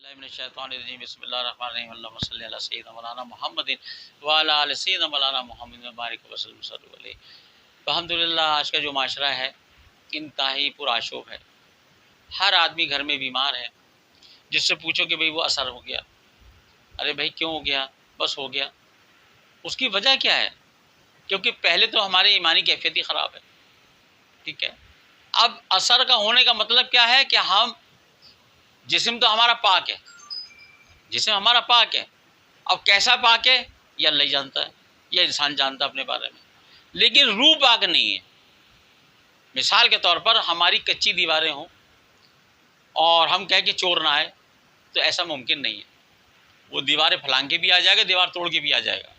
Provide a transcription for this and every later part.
باللہ من الشیطان الرجیم بسم اللہ الرحمن الرحیم اللہم صلی علی سیدنا مولانا محمد وعلی آل سیدنا مولانا محمد وبارک وسلم صلی علیہ۔ الحمدللہ آج کا جو معاشرہ ہے انتہائی پرآشوب ہے۔ ہر آدمی گھر میں بیمار ہے، جس سے پوچھو کہ بھئی وہ اثر ہو گیا، ارے بھائی کیوں ہو گیا؟ بس ہو گیا۔ اس کی وجہ کیا ہے؟ کیونکہ پہلے تو ہماری ایمانی کیفیت ہی خراب ہے، ٹھیک ہے۔ اب اثر کا ہونے کا مطلب کیا ہے کہ ہم جسم تو ہمارا پاک ہے، جسم ہمارا پاک ہے، اب کیسا پاک ہے یہ اللہ ہی جانتا ہے، یہ انسان جانتا ہے اپنے بارے میں، لیکن روح پاک نہیں ہے۔ مثال کے طور پر ہماری کچی دیواریں ہوں اور ہم کہیں کہ چور نہ آئے، تو ایسا ممکن نہیں ہے۔ وہ دیواریں پھلانگ کے بھی آ جائے گا، دیوار توڑ کے بھی آ جائے گا۔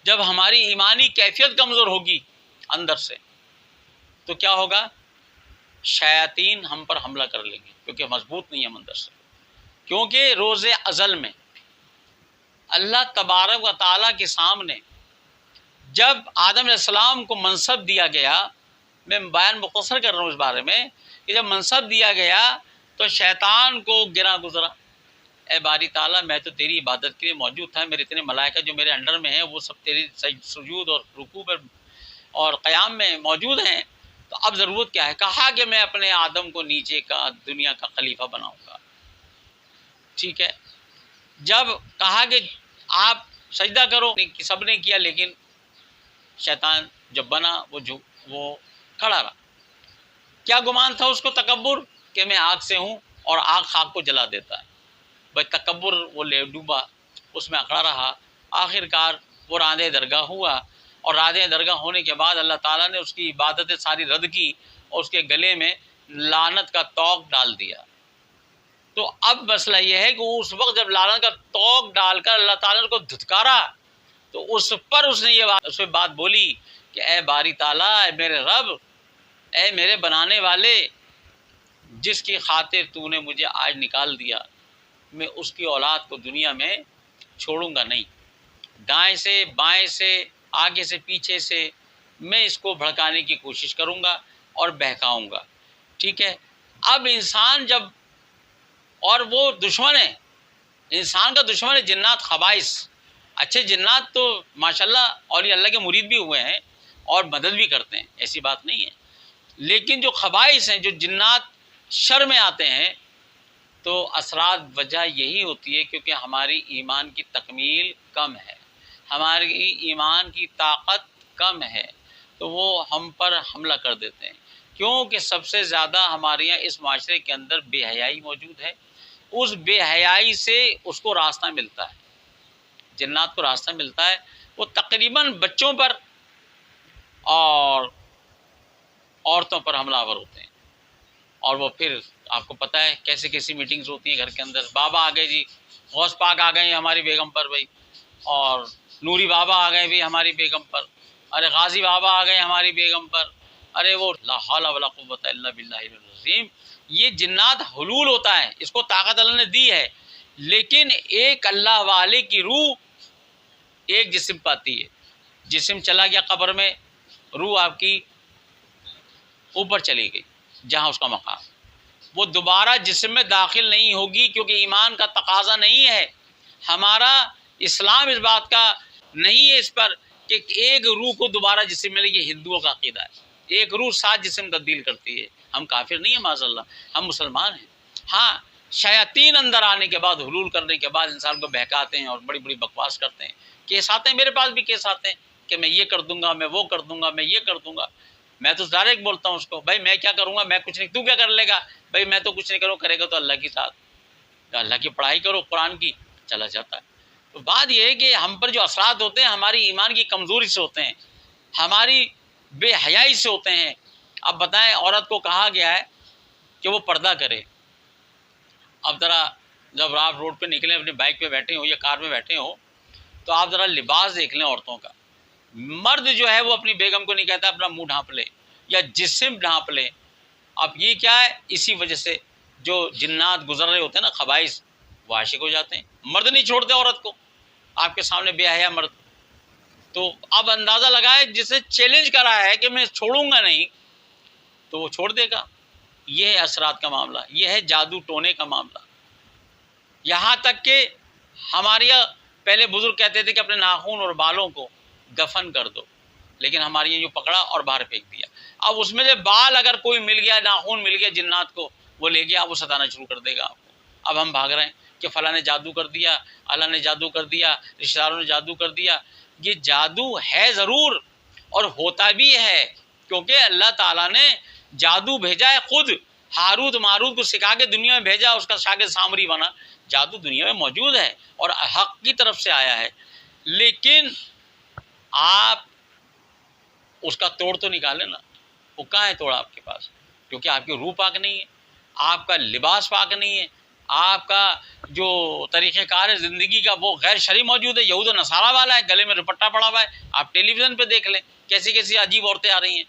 جب ہماری ایمانی کیفیت کمزور ہوگی اندر سے تو کیا ہوگا؟ شیاطین ہم پر حملہ کر لیں گے، کیونکہ مضبوط نہیں ہے ہم اندر سے۔ کیونکہ روز ازل میں اللہ تبارک و تعالیٰ کے سامنے جب آدم علیہ السلام کو منصب دیا گیا، میں بیان مختصر کر رہا ہوں اس بارے میں، کہ جب منصب دیا گیا تو شیطان کو گرا گزرا، اے باری تعالیٰ میں تو تیری عبادت کے لیے موجود تھا، میرے اتنے ملائکہ جو میرے انڈر میں ہیں وہ سب تیری سجود اور رکوع پر اور قیام میں موجود ہیں، تو اب ضرورت کیا ہے؟ کہا کہ میں اپنے آدم کو نیچے کا دنیا کا خلیفہ بناؤں گا، ٹھیک ہے۔ جب کہا کہ آپ سجدہ کرو، سب نے کیا، لیکن شیطان جب بنا وہ کھڑا رہا۔ کیا گمان تھا اس کو؟ تکبر، کہ میں آگ سے ہوں اور آگ خاک کو جلا دیتا ہے۔ بھائی تکبر وہ لے ڈوبا، اس میں اکڑا رہا، آخر کار وہ راندے درگاہ ہوا، اور راندے درگاہ ہونے کے بعد اللہ تعالیٰ نے اس کی عبادتیں ساری رد کی اور اس کے گلے میں لعنت کا طوق ڈال دیا۔ تو اب مسئلہ یہ ہے کہ اس وقت جب لعنت کا طوق ڈال کر اللہ تعالیٰ نے کو دھتکارا تو اس پر اس نے یہ بات بولی کہ اے باری تعالیٰ، اے میرے رب، اے میرے بنانے والے، جس کی خاطر تو نے مجھے آج نکال دیا، میں اس کی اولاد کو دنیا میں چھوڑوں گا نہیں۔ دائیں سے بائیں سے آگے سے پیچھے سے میں اس کو بھڑکانے کی کوشش کروں گا اور بہکاؤں گا، ٹھیک ہے۔ اب انسان جب، اور وہ دشمن ہے، انسان کا دشمن ہے جنات خبائث۔ اچھے جنات تو ماشاءاللہ اولیاء اللہ کے مرید بھی ہوئے ہیں اور مدد بھی کرتے ہیں، ایسی بات نہیں ہے، لیکن جو خبائث ہیں، جو جنات شر میں آتے ہیں، تو اثرات وجہ یہی ہوتی ہے کیونکہ ہماری ایمان کی تکمیل کم ہے، ہماری ایمان کی طاقت کم ہے، تو وہ ہم پر حملہ کر دیتے ہیں۔ کیونکہ سب سے زیادہ ہمارے یہاں اس معاشرے کے اندر بے حیائی موجود ہے، اس بے حیائی سے اس کو راستہ ملتا ہے، جنات کو راستہ ملتا ہے، وہ تقریباً بچوں پر اور عورتوں پر حملہ آور ہوتے ہیں، اور وہ پھر آپ کو پتہ ہے کیسے کیسی میٹنگز ہوتی ہیں گھر کے اندر، بابا آ گئے جی، غوث پاک آ گئے ہیں ہماری بیگم پر بھائی، اور نوری بابا آ گئے بھی ہماری بیگم پر، ارے غازی بابا آ گئے ہماری بیگم پر، ارے وہ لا حول ولا قوت الا باللہ العظیم۔ یہ جنات حلول ہوتا ہے، اس کو طاقت اللہ نے دی ہے، لیکن ایک اللہ والے کی روح ایک جسم پاتی ہے، جسم چلا گیا قبر میں، روح آپ کی اوپر چلی گئی جہاں اس کا مقام، وہ دوبارہ جسم میں داخل نہیں ہوگی، کیونکہ ایمان کا تقاضا نہیں ہے، ہمارا اسلام اس بات کا نہیں ہے اس پر کہ ایک روح کو دوبارہ جسم ملے، یہ ہندوؤں کا عقیدہ ہے، ایک روح 7 جسم تبدیل کرتی ہے۔ ہم کافر نہیں ہیں معاذ اللہ، ہم مسلمان ہیں۔ ہاں، شیاطین اندر آنے کے بعد، حلول کرنے کے بعد انسان کو بہکاتے ہیں اور بڑی بڑی بکواس کرتے ہیں، کیس آتے ہیں، میرے پاس بھی کیس آتے ہیں کہ میں یہ کر دوں گا، میں وہ کر دوں گا، میں یہ کر دوں گا۔ میں تو ڈائریکٹ بولتا ہوں اس کو، بھائی میں کیا کروں گا؟ میں کچھ نہیں، تو کیا کر لے گا؟ بھائی میں تو کچھ نہیں کروں، کرے گا تو اللہ کی ساتھ، تو اللہ کی پڑھائی کرو، قرآن کی، چلا جاتا ہے۔ تو بات یہ ہے کہ ہم پر جو اثرات ہوتے ہیں ہماری ایمان کی کمزوری سے ہوتے ہیں، ہماری بے حیائی سے ہوتے ہیں۔ اب بتائیں، عورت کو کہا گیا ہے کہ وہ پردہ کرے، اب ذرا جب آپ روڈ پہ نکلیں، اپنی بائک پہ بیٹھے ہو یا کار میں بیٹھے ہو، تو آپ ذرا لباس دیکھ لیں عورتوں کا۔ مرد جو ہے وہ اپنی بیگم کو نہیں کہتا اپنا منہ ڈھانپ لے یا جسم ڈھانپ لے۔ اب یہ کیا ہے؟ اسی وجہ سے جو جنات گزر رہے ہوتے ہیں نا، خبائث، وہ عاشق ہو جاتے ہیں۔ مرد نہیں چھوڑتے عورت کو، آپ کے سامنے بے حیا مرد، تو اب اندازہ لگائے جسے چیلنج کرا ہے کہ میں چھوڑوں گا نہیں، تو وہ چھوڑ دے گا۔ یہ ہے اثرات کا معاملہ، یہ ہے جادو ٹونے کا معاملہ۔ یہاں تک کہ ہمارے پہلے بزرگ کہتے تھے کہ اپنے ناخن اور بالوں کو دفن کر دو، لیکن ہماری یہ جو پکڑا اور باہر پھینک دیا۔ اب اس میں سے بال اگر کوئی مل گیا، ناخن مل گیا جنات کو، وہ لے گیا، وہ ستانا شروع کر دے گا آپ کو۔ اب ہم بھاگ رہے ہیں کہ فلاں نے جادو کر دیا، اللہ نے جادو کر دیا، رشتہ داروں نے جادو کر دیا۔ یہ جادو ہے ضرور اور ہوتا بھی ہے، کیونکہ اللہ تعالیٰ نے جادو بھیجا ہے، خود ہاروت ماروت کو سکھا کے دنیا میں بھیجا، اس کا شاگرد سامری بنا۔ جادو دنیا میں موجود ہے اور حق کی طرف سے آیا ہے، لیکن آپ اس کا توڑ تو نکالیں نا۔ وہ کہاں ہے توڑ آپ کے پاس؟ کیونکہ آپ کی روح پاک نہیں ہے، آپ کا لباس پاک نہیں ہے، آپ کا جو طریقہ کار ہے زندگی کا وہ غیر شرعی موجود ہے، یہود و نصارہ والا ہے، گلے میں دوپٹہ پڑا ہوا ہے۔ آپ ٹیلی ویژن پہ دیکھ لیں کیسی کیسی عجیب عورتیں آ رہی ہیں۔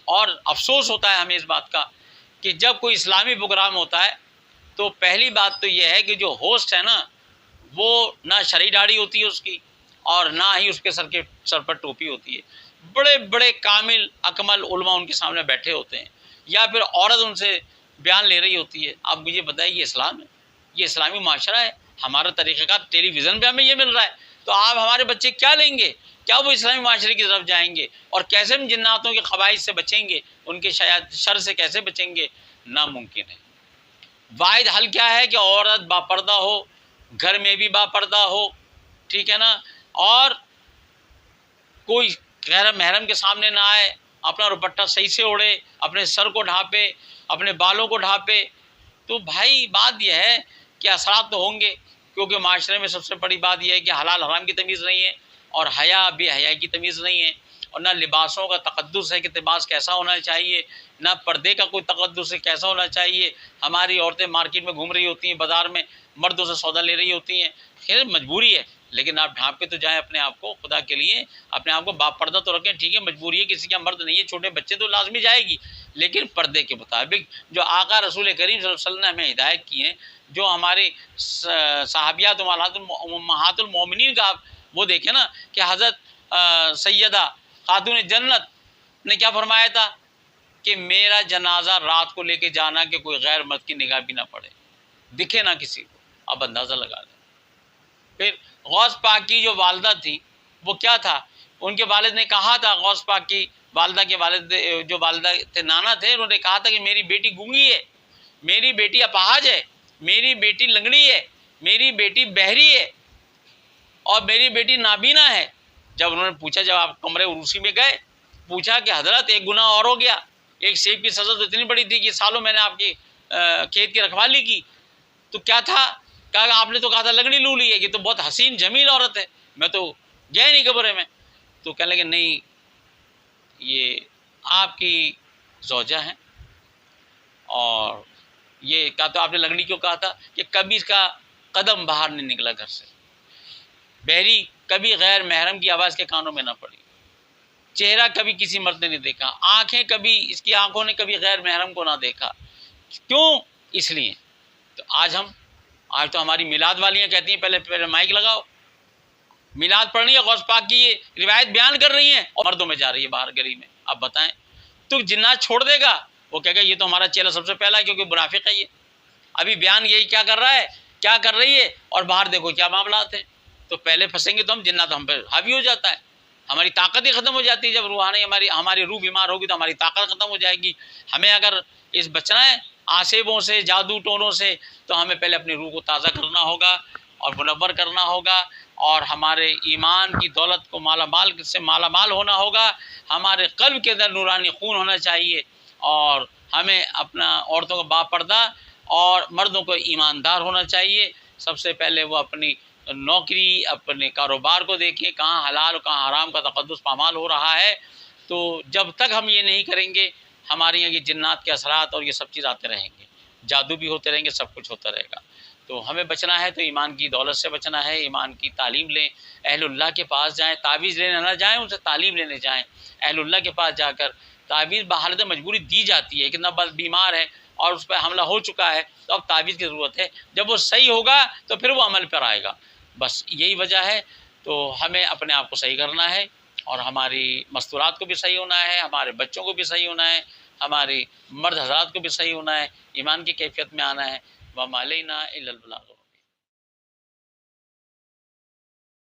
اور افسوس ہوتا ہے ہمیں اس بات کا کہ جب کوئی اسلامی پروگرام ہوتا ہے تو پہلی بات تو یہ ہے کہ جو ہوسٹ ہے نا، وہ نہ شرعی داڑھی ہوتی ہے اس کی، اور نہ ہی اس کے سر پر ٹوپی ہوتی ہے۔ بڑے بڑے کامل اکمل علماء ان کے سامنے بیٹھے ہوتے ہیں، یا پھر عورت ان سے بیان لے رہی ہوتی ہے۔ آپ مجھے بتائیے یہ اسلام ہے؟ یہ اسلامی معاشرہ ہے؟ ہمارا طریقہ کار ٹیلی ویژن پہ ہمیں یہ مل رہا ہے، تو آپ ہمارے بچے کیا لیں گے؟ کیا وہ اسلامی معاشرے کی طرف جائیں گے؟ اور کیسے ہم جناتوں کے خبائث سے بچیں گے؟ ان کے شر سے کیسے بچیں گے؟ ناممکن ہے۔ واحد حل کیا ہے کہ عورت باپردہ ہو، گھر میں بھی باپردہ ہو، ٹھیک ہے نا، اور کوئی غیر محرم کے سامنے نہ آئے، اپنا دوپٹہ صحیح سے اوڑھے، اپنے سر کو ڈھانپے، اپنے بالوں کو ڈھانپے۔ تو بھائی بات یہ ہے کہ اثرات تو ہوں گے، کیونکہ معاشرے میں سب سے بڑی بات یہ ہے کہ حلال حرام کی تمیز نہیں ہے، اور حیا بے حیائی کی تمیز نہیں ہے، اور نہ لباسوں کا تقدس ہے کہ لباس کیسا ہونا چاہیے، نہ پردے کا کوئی تقدس ہے کیسا ہونا چاہیے۔ ہماری عورتیں مارکیٹ میں گھوم رہی ہوتی ہیں، بازار میں مردوں سے سودا لے رہی ہوتی ہیں، خیر مجبوری ہے، لیکن آپ ڈھانپ کے تو جائیں اپنے آپ کو، خدا کے لیے اپنے آپ کو باپردہ تو رکھیں۔ ٹھیک ہے مجبوری ہے، کسی کا مرد نہیں ہے، چھوٹے بچے تو لازمی جائے گی، لیکن پردے کے مطابق جو آقا رسول کریم صلی اللہ علیہ وسلم نے ہمیں ہدایت کی ہیں، جو ہمارے صحابیات امہات المومنین کا وہ دیکھیں نا کہ حضرت سیدہ خاتون جنت نے کیا فرمایا تھا کہ میرا جنازہ رات کو لے کے جانا کہ کوئی غیر مرد کی نگاہ بھی نہ پڑے، دکھے نہ کسی کو۔ آپ اندازہ لگا لیں۔ پھر غوث پاک کی جو والدہ تھی وہ کیا تھا، ان کے والد نے کہا تھا، غوث پاک کی والدہ کے والد جو والدہ تھے نانا تھے، انہوں نے کہا تھا کہ میری بیٹی گونگی ہے، میری بیٹی اپاہج ہے، میری بیٹی لنگڑی ہے، میری بیٹی بہری ہے، اور میری بیٹی نابینا ہے۔ جب انہوں نے پوچھا، جب آپ کمرے عروسی میں گئے، پوچھا کہ حضرت ایک گناہ اور ہو گیا، ایک سیب کی سزا تو اتنی بڑی تھی کہ سالوں میں نے آپ کی کھیت کی رکھوالی کی، تو کیا تھا؟ کہا آپ نے تو کہا تھا لنگڑی لو لی ہے، یہ تو بہت حسین جمیل عورت ہے، میں تو گیا نہیں قبرے میں۔ تو کہنے لگے نہیں، یہ آپ کی زوجہ ہیں، اور یہ کہا تو آپ نے لنگڑی کیوں کہا تھا کہ کبھی اس کا قدم باہر نہیں نکلا گھر سے، بہری کبھی غیر محرم کی آواز کے کانوں میں نہ پڑی، چہرہ کبھی کسی مرد نے نہیں دیکھا، آنکھیں کبھی اس کی آنکھوں نے کبھی غیر محرم کو نہ دیکھا۔ کیوں؟ اس لیے تو آج تو ہماری میلاد والیاں کہتی ہیں پہلے مائک لگاؤ، میلاد پڑھ رہی ہے، غوث پاک کی یہ روایت بیان کر رہی ہیں، اور مردوں میں جا رہی ہے باہر گلی میں۔ اب بتائیں تو جنات چھوڑ دے گا؟ وہ کہے گا یہ تو ہمارا چہرہ سب سے پہلا ہے، کیونکہ منافق ہے، یہ ابھی بیان یہی کیا کر رہا ہے، کیا کر رہی ہے، اور باہر دیکھو کیا معاملات ہیں۔ تو پہلے پھنسیں گے تو ہم جنات ہم پہ حاوی ہو جاتا ہے، ہماری طاقت ہی ختم ہو جاتی ہے۔ جب روحانی ہماری روح بیمار ہوگی تو ہماری طاقت ختم ہو جائے گی۔ ہمیں اگر اس بچنا ہے آسیبوں سے، جادو ٹونوں سے، تو ہمیں پہلے اپنی روح کو تازہ کرنا ہوگا اور منور کرنا ہوگا، اور ہمارے ایمان کی دولت کو مالا مال ہونا ہوگا، ہمارے قلب کے اندر نورانی خون ہونا چاہیے، اور ہمیں اپنا عورتوں کو باپردہ اور مردوں کو ایماندار ہونا چاہیے۔ سب سے پہلے وہ اپنی نوکری، اپنے کاروبار کو دیکھیں، کہاں حلال اور کہاں حرام کا تقدس پامال ہو رہا ہے۔ تو جب تک ہم یہ نہیں کریں گے، ہمارے یہاں یہ جنات کے اثرات اور یہ سب چیز آتے رہیں گے، جادو بھی ہوتے رہیں گے، سب کچھ ہوتا رہے گا۔ تو ہمیں بچنا ہے تو ایمان کی دولت سے بچنا ہے، ایمان کی تعلیم لیں، اہل اللہ کے پاس جائیں، تعویذ لینے نہ جائیں، ان سے تعلیم لینے جائیں۔ اہل اللہ کے پاس جا کر تعویذ بحالت مجبوری دی جاتی ہے، کتنا بس بیمار ہے اور اس پہ حملہ ہو چکا ہے تو اب تعویذ کی ضرورت ہے، جب وہ صحیح ہوگا تو پھر وہ عمل پر آئے گا۔ بس یہی وجہ ہے۔ تو ہمیں اپنے آپ کو صحیح کرنا ہے، اور ہماری مستورات کو بھی صحیح ہونا ہے، ہمارے بچوں کو بھی صحیح ہونا ہے، ہماری مرد حضرات کو بھی صحیح ہونا ہے، ایمان کی کیفیت میں آنا ہے۔ وَمَا عَلَيْنَا إِلَّا الْبَلَاغُ۔